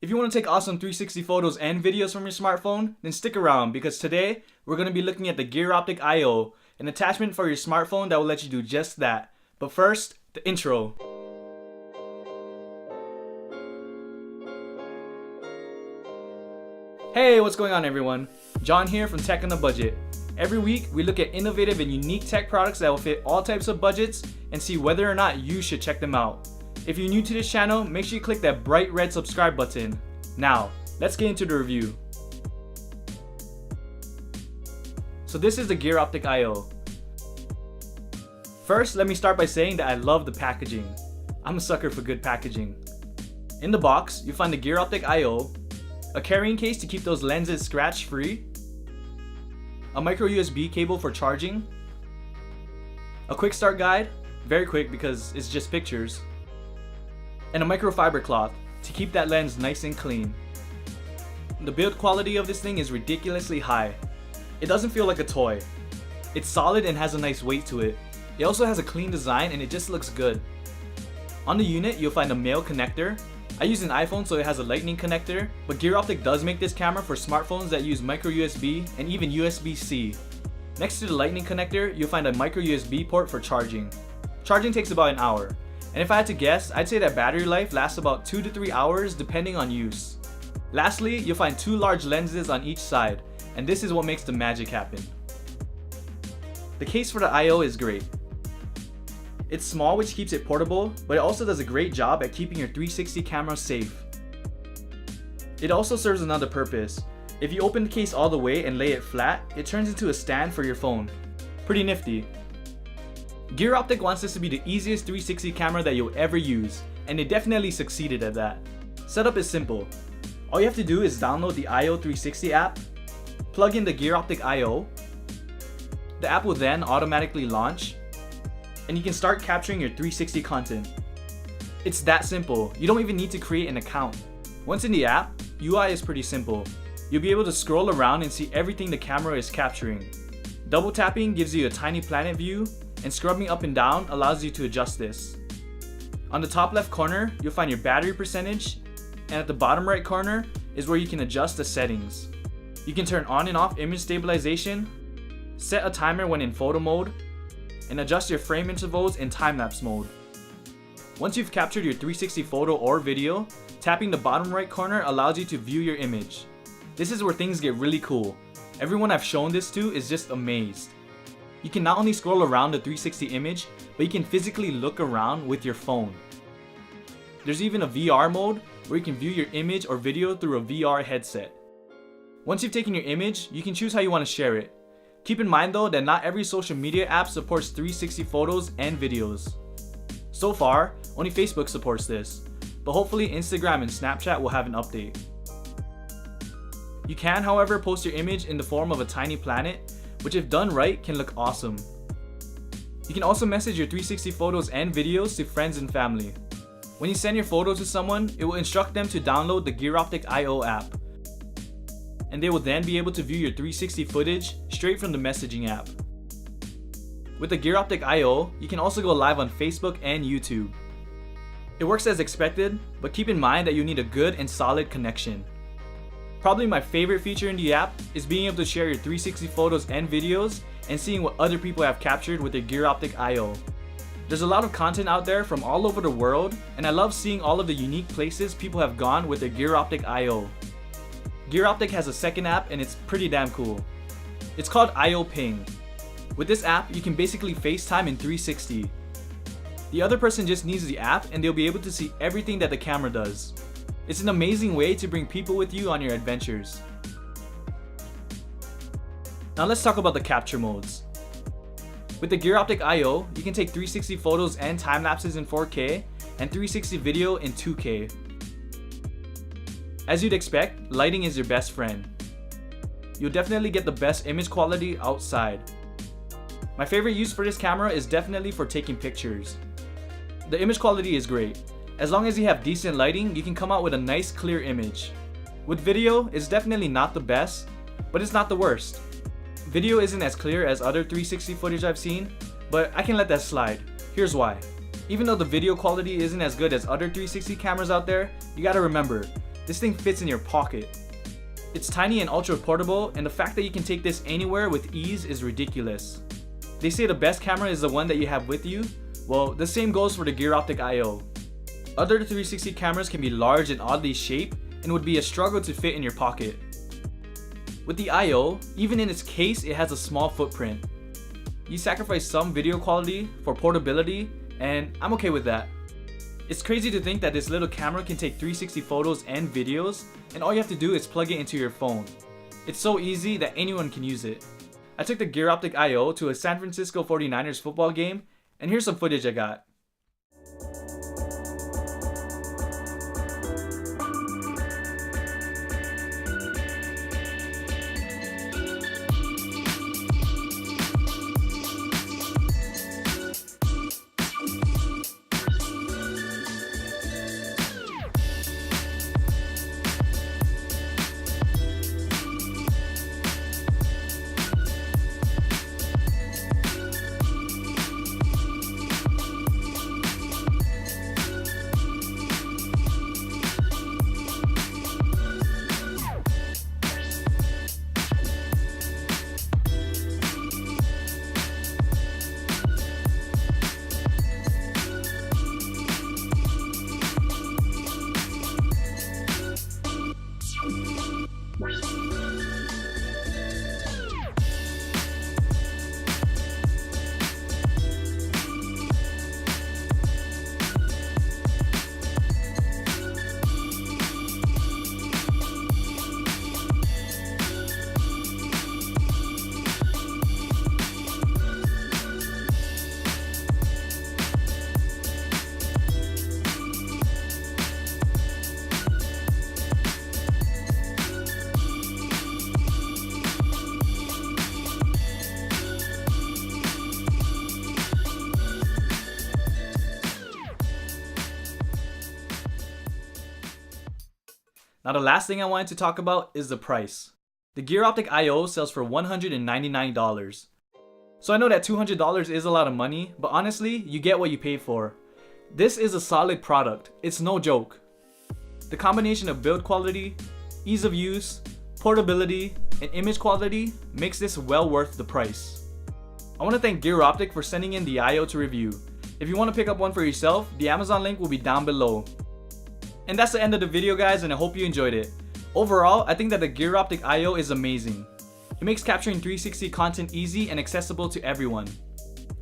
If you want to take awesome 360 photos and videos from your smartphone, then stick around because today we're going to be looking at the Giroptic I/O, an attachment for your smartphone that will let you do just that. But first, the intro. Hey, what's going on everyone? John here from Tech on a Budget. Every week, we look at innovative and unique tech products that will fit all types of budgets and see whether or not you should check them out. If you're new to this channel, make sure you click that bright red subscribe button. Now, let's get into the review. So this is the Giroptic I/O. First, let me start by saying that I love the packaging. I'm a sucker for good packaging. In the box, you find the Giroptic I/O, a carrying case to keep those lenses scratch free, a micro USB cable for charging, a quick start guide, very quick because it's just pictures, and a microfiber cloth to keep that lens nice and clean. The build quality of this thing is ridiculously high. It doesn't feel like a toy. It's solid and has a nice weight to it. It also has a clean design and it just looks good. On the unit, you'll find a male connector. I use an iPhone so it has a lightning connector, but Giroptic does make this camera for smartphones that use micro USB and even USB-C. Next to the lightning connector, you'll find a micro USB port for charging. Charging takes about an hour. And if I had to guess, I'd say that battery life lasts about 2 to 3 hours depending on use. Lastly, you'll find two large lenses on each side, and this is what makes the magic happen. The case for the I/O is great. It's small, which keeps it portable, but it also does a great job at keeping your 360 camera safe. It also serves another purpose. If you open the case all the way and lay it flat, it turns into a stand for your phone. Pretty nifty. Giroptic wants this to be the easiest 360 camera that you'll ever use, and they definitely succeeded at that. Setup is simple. All you have to do is download the I/O 360 app, plug in the Giroptic I/O. The app will then automatically launch, and you can start capturing your 360 content. It's that simple. You don't even need to create an account. Once in the app, UI is pretty simple. You'll be able to scroll around and see everything the camera is capturing. Double tapping gives you a tiny planet view, and scrubbing up and down allows you to adjust this. On the top left corner, you'll find your battery percentage, and at the bottom right corner is where you can adjust the settings. You can turn on and off image stabilization, set a timer when in photo mode, and adjust your frame intervals in time-lapse mode. Once you've captured your 360 photo or video, tapping the bottom right corner allows you to view your image. This is where things get really cool. Everyone I've shown this to is just amazed. You can not only scroll around the 360 image, but you can physically look around with your phone. There's even a VR mode where you can view your image or video through a VR headset. Once you've taken your image, you can choose how you want to share it. Keep in mind though that not every social media app supports 360 photos and videos. So far, only Facebook supports this, but hopefully Instagram and Snapchat will have an update. You can, however, post your image in the form of a tiny planet, which if done right can look awesome. You can also message your 360 photos and videos to friends and family. When you send your photos to someone, it will instruct them to download the Giroptic I/O app, and they will then be able to view your 360 footage straight from the messaging app. With the Giroptic I/O, you can also go live on Facebook and YouTube. It works as expected, but keep in mind that you need a good and solid connection. Probably my favorite feature in the app is being able to share your 360 photos and videos and seeing what other people have captured with their Giroptic I/O. There's a lot of content out there from all over the world, and I love seeing all of the unique places people have gone with their Giroptic I/O. Giroptic has a second app and it's pretty damn cool. It's called I/O Ping. With this app, you can basically FaceTime in 360. The other person just needs the app and they'll be able to see everything that the camera does. It's an amazing way to bring people with you on your adventures. Now let's talk about the capture modes. With the Giroptic I/O, you can take 360 photos and time lapses in 4K and 360 video in 2K. As you'd expect, lighting is your best friend. You'll definitely get the best image quality outside. My favorite use for this camera is definitely for taking pictures. The image quality is great. As long as you have decent lighting, you can come out with a nice clear image. With video, it's definitely not the best, but it's not the worst. Video isn't as clear as other 360 footage I've seen, but I can let that slide. Here's why. Even though the video quality isn't as good as other 360 cameras out there, you gotta remember, This thing fits in your pocket. It's tiny and ultra portable, and the fact that you can take this anywhere with ease is ridiculous. They say the best camera is the one that you have with you. Well, the same goes for the Giroptic IO. Other 360 cameras can be large and oddly shaped and would be a struggle to fit in your pocket. With the IO, even in its case, it has a small footprint. You sacrifice some video quality for portability, and I'm okay with that. It's crazy to think that this little camera can take 360 photos and videos, and all you have to do is plug it into your phone. It's so easy that anyone can use it. I took the Giroptic IO to a San Francisco 49ers football game, and here's some footage I got. Now the last thing I wanted to talk about is the price. The Giroptic IO sells for $199. So I know that $200 is a lot of money, but honestly, you get what you pay for. This is a solid product, it's no joke. The combination of build quality, ease of use, portability, and image quality makes this well worth the price. I want to thank Giroptic for sending in the IO to review. If you want to pick up one for yourself, the Amazon link will be down below. And that's the end of the video, guys, and I hope you enjoyed it. Overall, I think that the Giroptic IO is amazing. It makes capturing 360 content easy and accessible to everyone.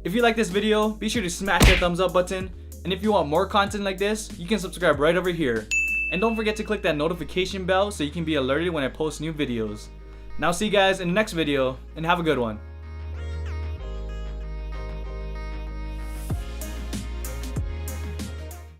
If you like this video, be sure to smash that thumbs up button, and if you want more content like this, you can subscribe right over here. And don't forget to click that notification bell so you can be alerted when I post new videos. Now see you guys in the next video, and have a good one.